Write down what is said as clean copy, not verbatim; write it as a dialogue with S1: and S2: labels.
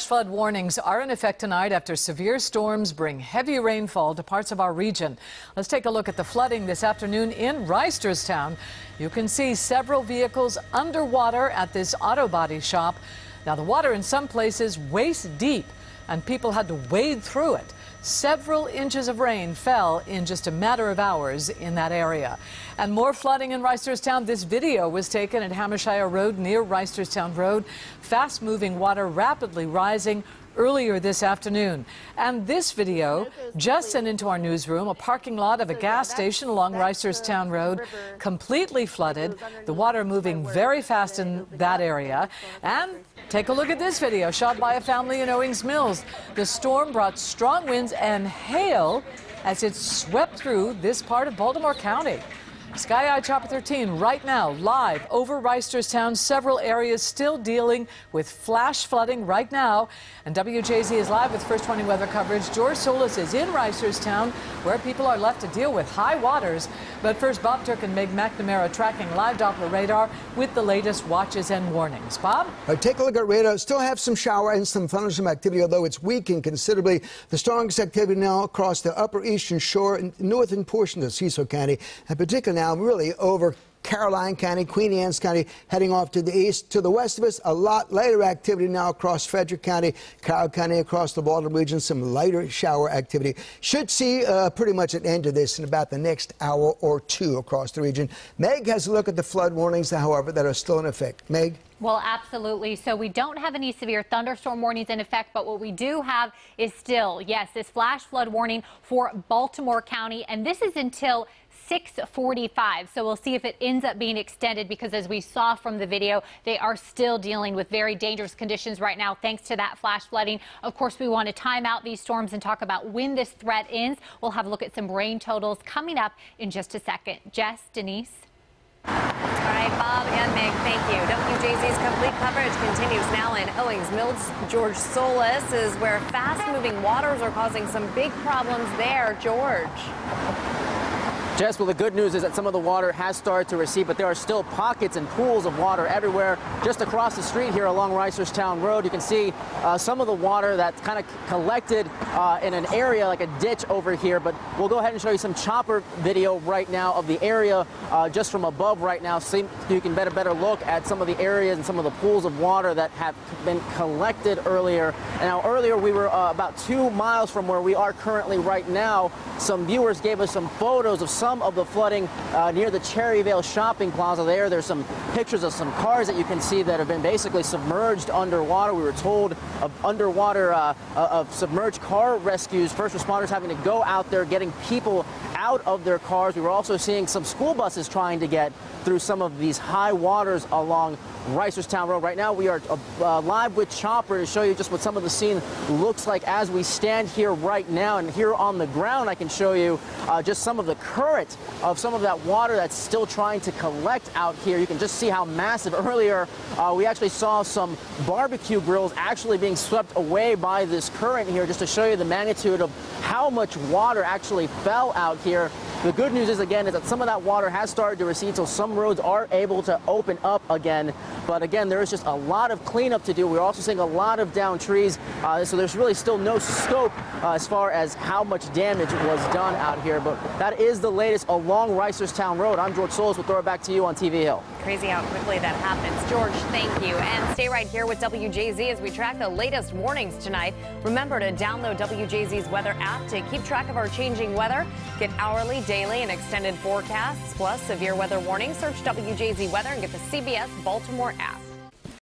S1: Flood warnings are in effect tonight after severe storms bring heavy rainfall to parts of our region. Let's take a look at the flooding this afternoon in Reisterstown. You can see several vehicles underwater at this auto body shop. Now, the water in some places waist deep, and people had to wade through it. Several inches of rain fell in just a matter of hours in that area. And more flooding in Reisterstown. This video was taken at Hampshire Road near Reisterstown Road. Fast-moving water rapidly rising earlier this afternoon. And this video just sent into our newsroom, a parking lot of a gas station along Reisterstown Road, completely flooded, the water moving very fast in that area. And take a look at this video shot by a family in Owings Mills. The storm brought strong winds and hail as it swept through this part of Baltimore County. Sky Eye Chopper 13 right now live over Reisterstown. Several areas still dealing with flash flooding right now. And WJZ is live with First 20 weather coverage. George Solis is in Reisterstown, where people are left to deal with high waters. But first, Bob Turk and Meg McNamara tracking live Doppler radar with the latest watches and warnings. Bob?
S2: Take a look at radar. Still have some shower and some thunderstorm activity, although it's weakened considerably. The strongest activity now across the upper eastern shore and northern portion of Cecil County, and particularly now really over Caroline County, Queen Anne's County, heading off to the east. To the west of us, a lot lighter activity now across Frederick County, Carroll County, across the Baltimore region, some lighter shower activity. Should see pretty much an end to this in about the next hour or two across the region. Meg has a look at the flood warnings, however, that are still in effect. Meg?
S3: Well, absolutely. So we don't have any severe thunderstorm warnings in effect, but what we do have is still, yes, this flash flood warning for Baltimore County, and this is until 6:45. So we'll see if it ends up being extended, because as we saw from the video, they are still dealing with very dangerous conditions right now thanks to that flash flooding. Of course, we want to time out these storms and talk about when this threat ends. We'll have a look at some rain totals coming up in just a second. Jess, Denise.
S4: All right, Bob and Meg, thank you. WJZ's complete coverage continues now in Owings Mills. George Solis is where fast-moving waters are causing some big problems there. George.
S5: Jess, well, the good news is that some of the water has started to recede, but there are still pockets and pools of water everywhere. Just across the street here along Reisterstown Road, you can see some of the water that's kind of collected in an area like a ditch over here. But we'll go ahead and show you some chopper video right now of the area just from above right now, so you can get a better look at some of the areas and some of the pools of water that have been collected earlier. And now earlier we were about 2 miles from where we are currently right now. Some viewers gave us some photos of some of the flooding near the Cherryvale shopping plaza there. There's some pictures of some cars that you can see that have been basically submerged underwater. We were told of underwater of submerged car rescues, first responders having to go out there getting people out of their cars. We were also seeing some school buses trying to get through some of these high waters along Reisterstown Road. Right now we are live with Chopper to show you just what some of the scene looks like as we stand here right now. And here on the ground I can show you just some of the current of some of that water that's still trying to collect out here. You can just see how massive. Earlier we actually saw some barbecue grills actually being swept away by this current here, just to show you the magnitude of how much water actually fell out here. The good news is, again, is that some of that water has started to recede, so some roads are able to open up again. But again, there is just a lot of cleanup to do. We're also seeing a lot of downed trees, so there's really still no scope as far as how much damage was done out here. But that is the latest along Reisterstown Road. I'm George Solis. We'll throw it back to you on TV Hill.
S4: Crazy how quickly that happens. George, thank you. And stay right here with WJZ as we track the latest warnings tonight. Remember to download WJZ's weather app to keep track of our changing weather. Get hourly, daily, and extended forecasts, plus severe weather warnings. Search WJZ Weather and get the CBS Baltimore app.